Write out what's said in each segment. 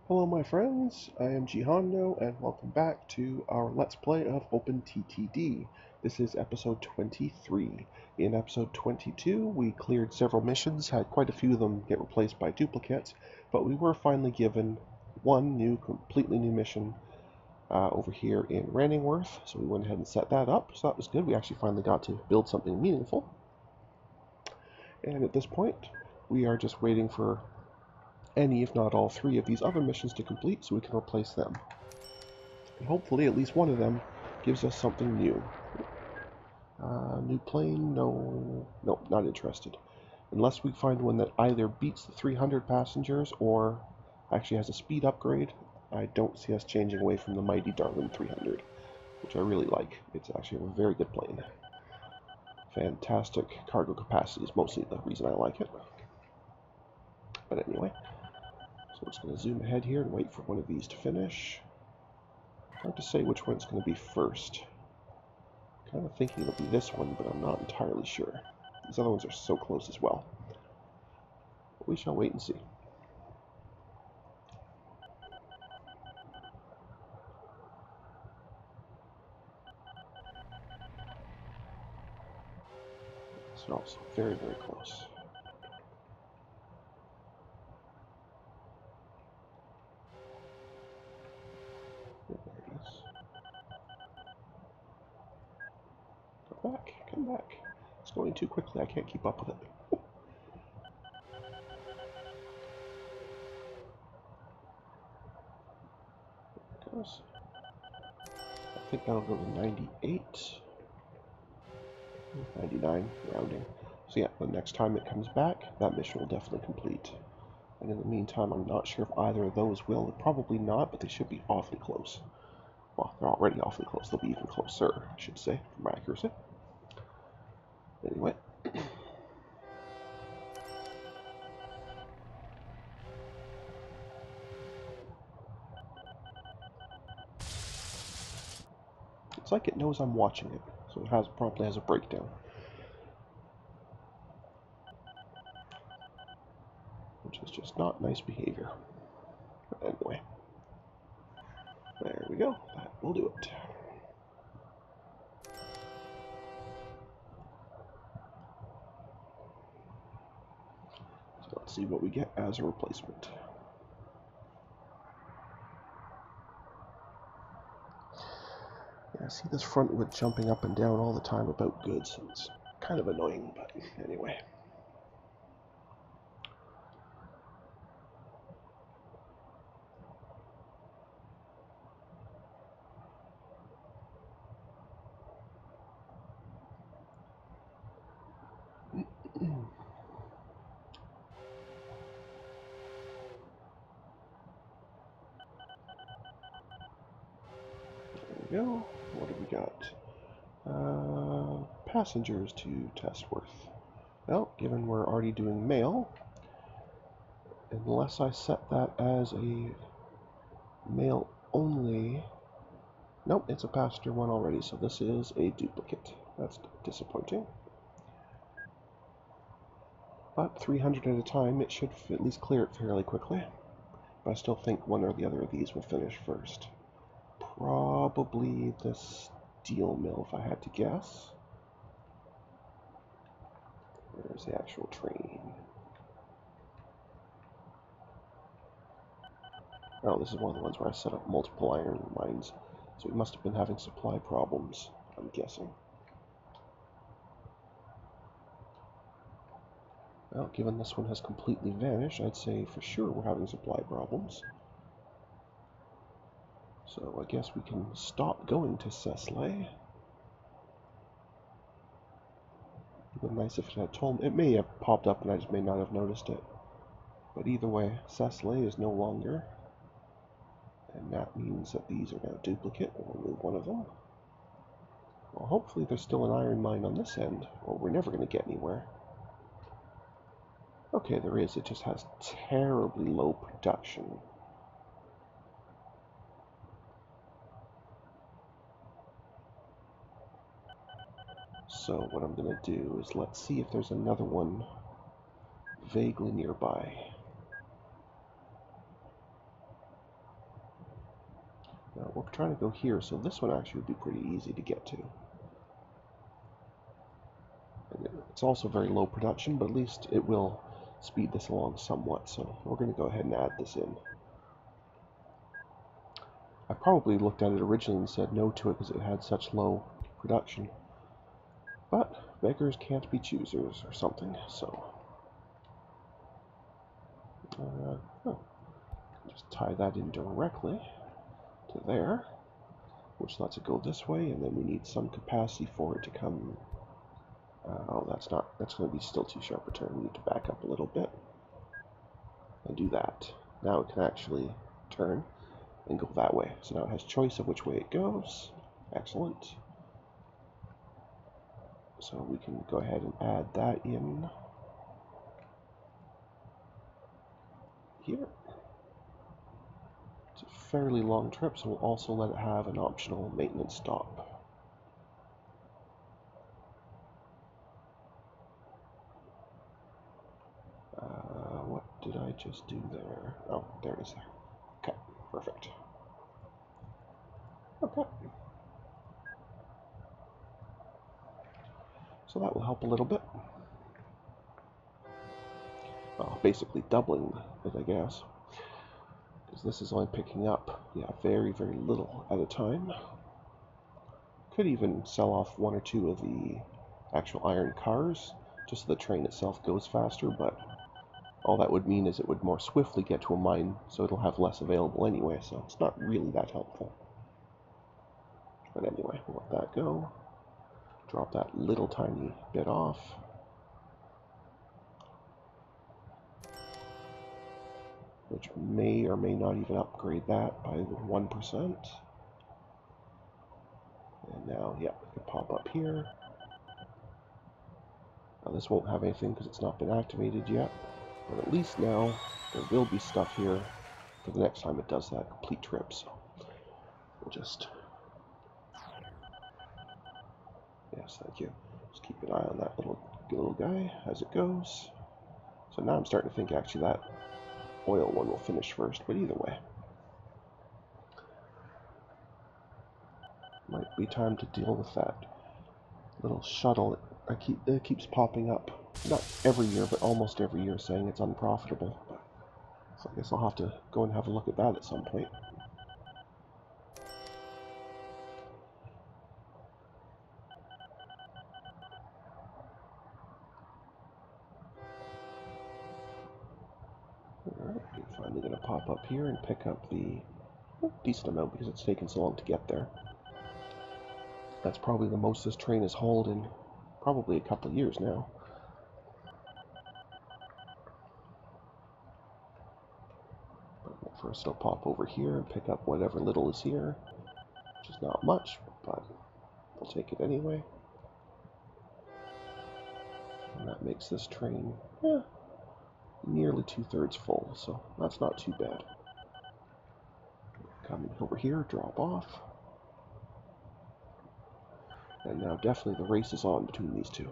Hello my friends, I am Hondo, and welcome back to our Let's Play of OpenTTD. This is episode 23. In episode 22 we cleared several missions, had quite a few of them get replaced by duplicates, but we were finally given one completely new mission over here in Ranningworth, so we went ahead and set that up, so that was good. We actually finally got to build something meaningful. And at this point, we are just waiting for any, if not all three of these other missions to complete so we can replace them. And hopefully at least one of them gives us something new. New plane? No. Nope, not interested. Unless we find one that either beats the 300 passengers or actually has a speed upgrade, I don't see us changing away from the mighty Darwin 300, which I really like. It's actually a very good plane. Fantastic cargo capacity is mostly the reason I like it. But anyway, so we're just going to zoom ahead here and wait for one of these to finish. Hard to say which one's going to be first. Kind of thinking it'll be this one, but I'm not entirely sure. These other ones are so close as well. But we shall wait and see. It's also very, very close. There it is. Come back, come back. It's going too quickly, I can't keep up with it. There it goes. I think that'll go to 98. 99, rounding. So yeah, the next time it comes back, that mission will definitely complete. And in the meantime, I'm not sure if either of those will. Probably not, but they should be awfully close. Well, they're already awfully close. They'll be even closer, I should say, for my accuracy. Anyway. There It's like it knows I'm watching it, so it probably has a breakdown. Which is just not nice behavior. But anyway. There we go. That will do it. So let's see what we get as a replacement. Yeah, I see this front wood jumping up and down all the time about goods. It's kind of annoying, but anyway. There we go. What have we got? Passengers to Testworth. Well, given we're already doing mail, unless I set that as a mail only. Nope, it's a passenger one already, so this is a duplicate. That's disappointing. But 300 at a time, it should at least clear it fairly quickly. But I still think one or the other of these will finish first. Probably the steel mill, if I had to guess. There's the actual train. Oh, this is one of the ones where I set up multiple iron mines, so we must have been having supply problems, I'm guessing. Well, given this one has completely vanished, I'd say for sure we're having supply problems. So I guess we can stop going to Cecily. It would be nice if it had told me. It may have popped up and I just may not have noticed it. But either way, Cecily is no longer. And that means that these are now duplicate. We'll remove one of them. Well, hopefully there's still an iron mine on this end, or we're never going to get anywhere. Okay, there is. It just has terribly low production. So what I'm going to do is let's see if there's another one vaguely nearby. Now we're trying to go here, so this one actually would be pretty easy to get to. And it's also very low production, but at least it will speed this along somewhat, so we're going to go ahead and add this in. I probably looked at it originally and said no to it because it had such low production. But beggars can't be choosers or something, so just tie that in directly to there, which lets it go this way, and then we need some capacity for it to come. Oh, that's going to be still too sharp a turn. We need to back up a little bit and do that. Now it can actually turn and go that way. So now it has choice of which way it goes. Excellent. So we can go ahead and add that in here. It's a fairly long trip, so we'll also let it have an optional maintenance stop. What did I just do there? Oh, there it is there. Okay, perfect. Okay. So that will help a little bit. Well, basically doubling it, I guess. Because this is only picking up, yeah, very, very little at a time. Could even sell off one or two of the actual iron cars, just so the train itself goes faster, but all that would mean is it would more swiftly get to a mine, so it'll have less available anyway, so it's not really that helpful. But anyway, we'll let that go. Drop that little tiny bit off. Which may or may not even upgrade that by 1%. And now, yeah, we can pop up here. Now this won't have anything because it's not been activated yet. But at least now there will be stuff here for the next time it does that complete trip. So we'll just... Yes, thank you. Just keep an eye on that little guy as it goes. So now I'm starting to think actually that oil one will finish first, but either way. Might be time to deal with that little shuttle. It keeps popping up. Not every year, but almost every year, saying it's unprofitable. So I guess I'll have to go and have a look at that at some point. Alright, you're finally going to pop up here and pick up the decent amount because it's taken so long to get there. That's probably the most this train has hauled in probably a couple of years now. But first I'll pop over here and pick up whatever little is here, which is not much, but we'll take it anyway. And that makes this train, nearly 2/3 full, so that's not too bad. Coming over here, drop off. And now definitely the race is on between these two.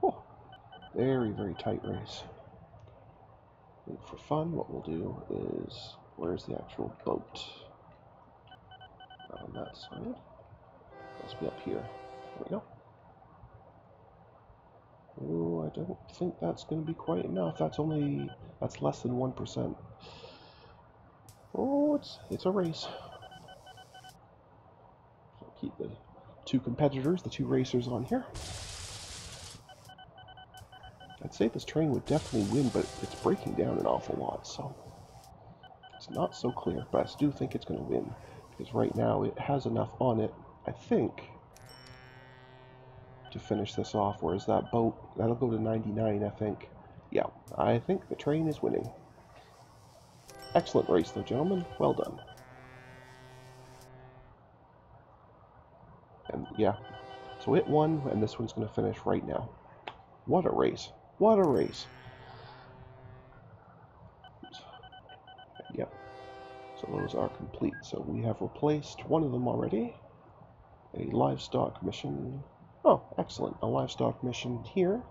Oh, very, very tight race. And for fun, what we'll do is, where's the actual boat? Not on that side. Must be up here. There we go. Oh, I don't think that's going to be quite enough. That's less than 1%. Oh, it's a race. So keep the two competitors, the two racers on here. I'd say this train would definitely win, but it's breaking down an awful lot, so it's not so clear. But I do think it's going to win, because right now it has enough on it, I think, to finish this off, whereas that boat, that'll go to 99, I think. Yeah, I think the train is winning. Excellent race, though, gentlemen. Well done. And yeah, so it won, and this one's going to finish right now. What a race. What a race. Yep. So those are complete. So we have replaced one of them already. A livestock mission. Oh, excellent. A livestock mission here.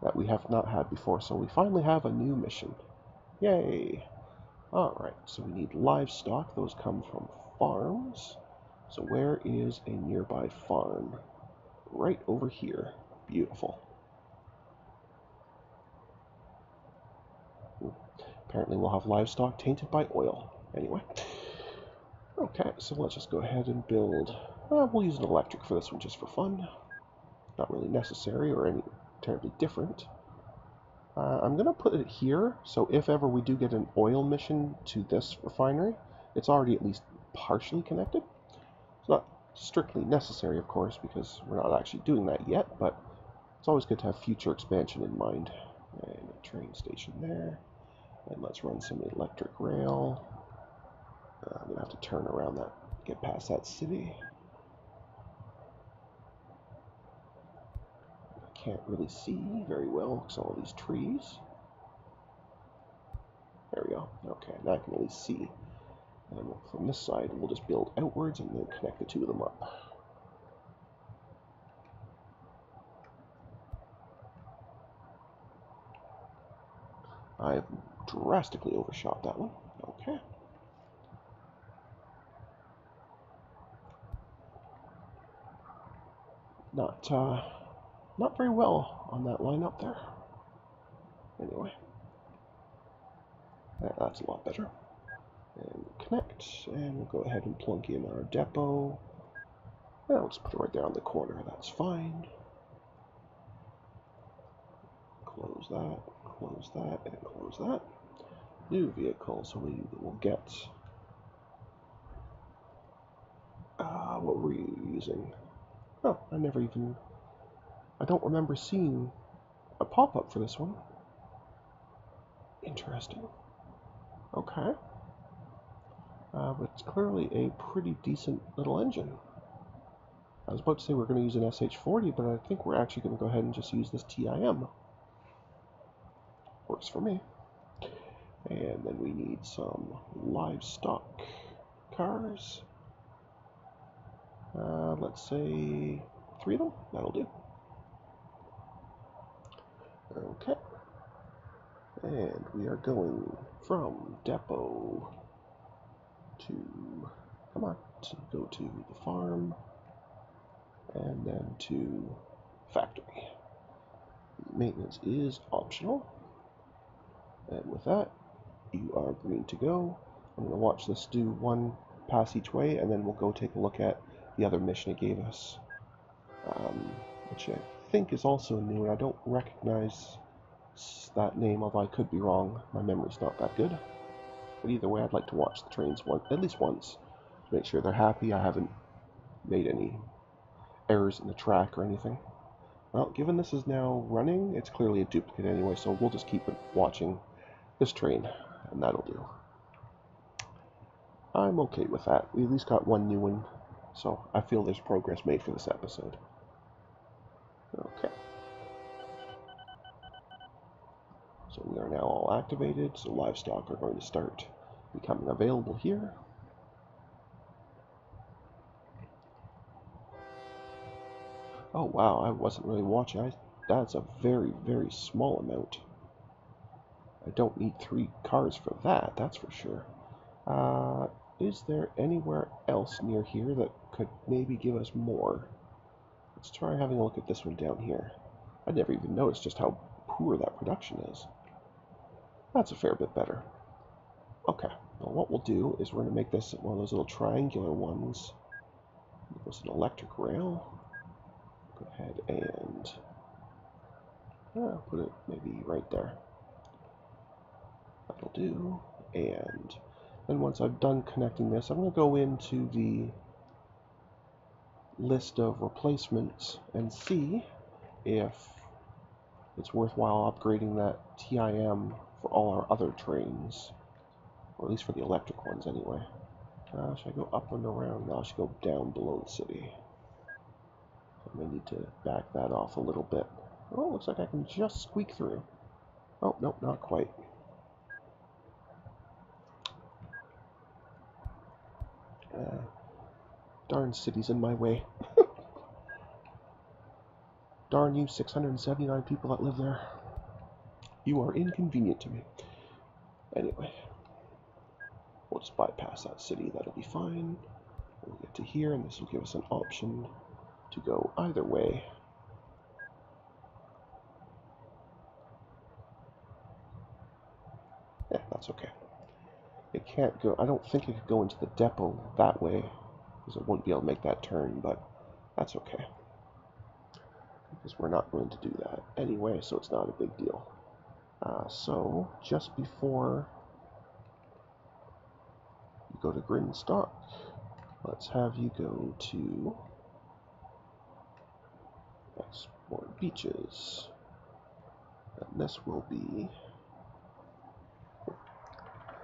that we have not had before. So we finally have a new mission. Yay! Alright, so we need livestock. Those come from farms. So where is a nearby farm? Right over here. Beautiful. Apparently we'll have livestock tainted by oil. Anyway. Okay, so let's just go ahead and build... we'll use an electric for this one just for fun. Not really necessary or any terribly different. I'm going to put it here, so if ever we do get an oil mission to this refinery, it's already at least partially connected. It's not strictly necessary, of course, because we're not actually doing that yet, but it's always good to have future expansion in mind. And a train station there. And let's run some electric rail. I'm going to have to turn around that, get past that city. I can't really see very well because all these trees. There we go. Okay, now I can at least see. And from this side, we'll just build outwards and then connect the two of them up. I've drastically overshot that one. Okay. Not very well on that line up there. Anyway, that's a lot better. And connect, and we'll go ahead and plunk in our depot. And I'll just put it right there on the corner. That's fine. Close that, and close that. New vehicle, so we will get... what were you using? Oh, I don't remember seeing a pop-up for this one. Interesting. Okay. But it's clearly a pretty decent little engine. I was about to say we're going to use an SH40, but I think we're actually going to go ahead and just use this TIM. Works for me. And then we need some livestock cars. Let's say 3 of them. That'll do. Okay. And we are going from depot to, come on, to go to the farm, and then to factory. Maintenance is optional. And with that, you are green to go. I'm going to watch this do one pass each way, and then we'll go take a look at the other mission it gave us, which I think is also new, and I don't recognize that name, although I could be wrong. My memory's not that good. But either way, I'd like to watch the trains at least once to make sure they're happy. I haven't made any errors in the track or anything. Well, given this is now running, it's clearly a duplicate anyway, so we'll just keep watching this train, and that'll do. I'm okay with that. We at least got one new one, so I feel there's progress made for this episode. Okay. So we are now all activated, so livestock are going to start becoming available here. Oh wow, I wasn't really watching. That's a very, very small amount. I don't need 3 cars for that, that's for sure. Is there anywhere else near here that could maybe give us more? Let's try having a look at this one down here. I never even noticed just how poor that production is. That's a fair bit better. Okay, well what we'll do is we're going to make this one of those little triangular ones. There's an electric rail. Go ahead and put it maybe right there. That'll do. And then once I've done connecting this, I'm going to go into the list of replacements and see if it's worthwhile upgrading that TIM for all our other trains, or at least for the electric ones anyway. Should I go up and around? No, I should go down below the city. I may need to back that off a little bit. Oh, looks like I can just squeak through. Oh, nope, not quite. Darn city's in my way. Darn you, 679 people that live there. You are inconvenient to me. Anyway, we'll just bypass that city. That'll be fine. We'll get to here, and this will give us an option to go either way. Yeah, that's okay. It can't go. I don't think it could go into the depot that way, because it won't be able to make that turn, but that's okay. Because we're not going to do that anyway, so it's not a big deal. So, just before you go to Grinstock, let's have you go to Export Beaches. And this will be...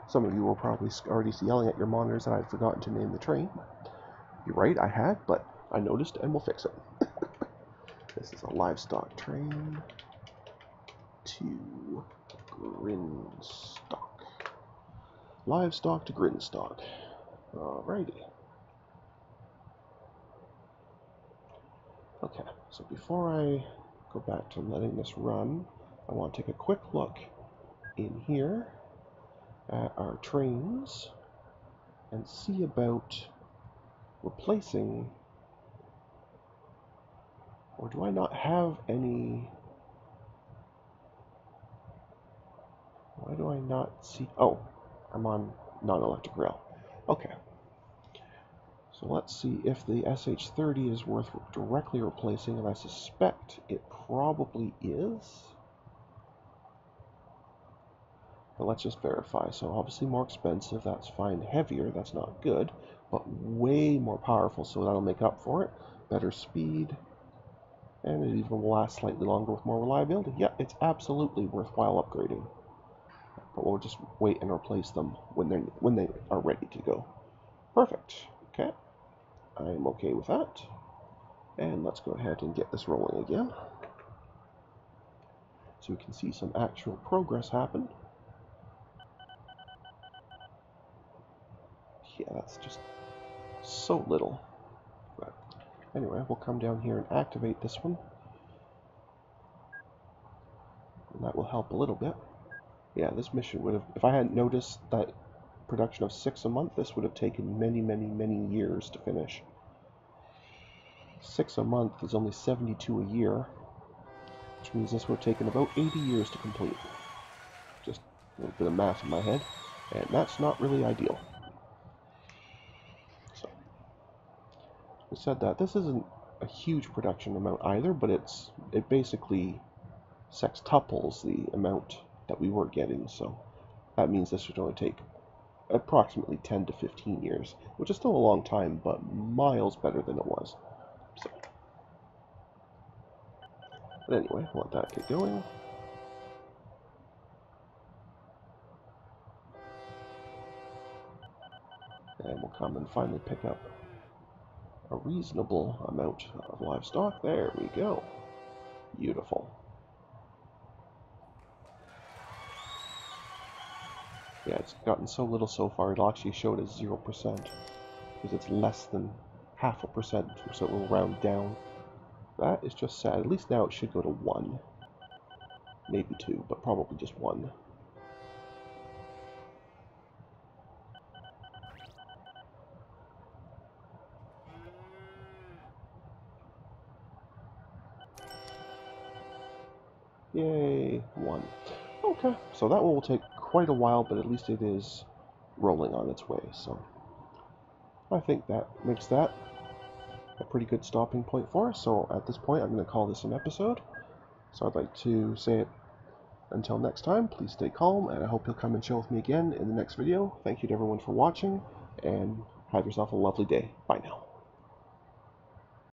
Some of you will probably already yelling at your monitors that I'd forgotten to name the train. You're right, I had, but I noticed and we'll fix it. This is a livestock train to Grinstock. Livestock to Grinstock. Alrighty. Okay, so before I go back to letting this run, I want to take a quick look in here at our trains and see about replacing, or do I not have any? Why do I not see? Oh, I'm on non-electric rail. Okay. So let's see if the SH30 is worth directly replacing, and I suspect it probably is. But let's just verify. So obviously more expensive, that's fine. Heavier, that's not good, but way more powerful, so that'll make up for it. Better speed, and it even will last slightly longer with more reliability. Yeah, it's absolutely worthwhile upgrading. But we'll just wait and replace them when they are ready to go. Perfect. Okay. I'm okay with that. And let's go ahead and get this rolling again, so we can see some actual progress happen. Yeah, that's just so little. But anyway, we'll come down here and activate this one. And that will help a little bit. Yeah, this mission would have, if I hadn't noticed that production of 6 a month, this would have taken many, many, many years to finish. 6 a month is only 72 a year, which means this would have taken about 80 years to complete. Just a little bit of math in my head, and that's not really ideal. So, we said that this isn't a huge production amount either, but it basically sextuples the amount that we were getting, so that means this would only take approximately 10 to 15 years, which is still a long time, but miles better than it was. So, but anyway, let that get going. And we'll come and finally pick up a reasonable amount of livestock. There we go. Beautiful. Yeah, it's gotten so little so far, it'll actually show it as 0%, because it's less than 0.5%, so it will round down. That is just sad. At least now it should go to 1. Maybe 2, but probably just 1. Yay, 1. Okay, so that one will take quite a while, but at least it is rolling on its way, so I think that makes that a pretty good stopping point for us. So at this point, I'm going to call this an episode. So I'd like to say it until next time, please stay calm, and I hope you'll come and chill with me again in the next video. Thank you to everyone for watching, and have yourself a lovely day. Bye now.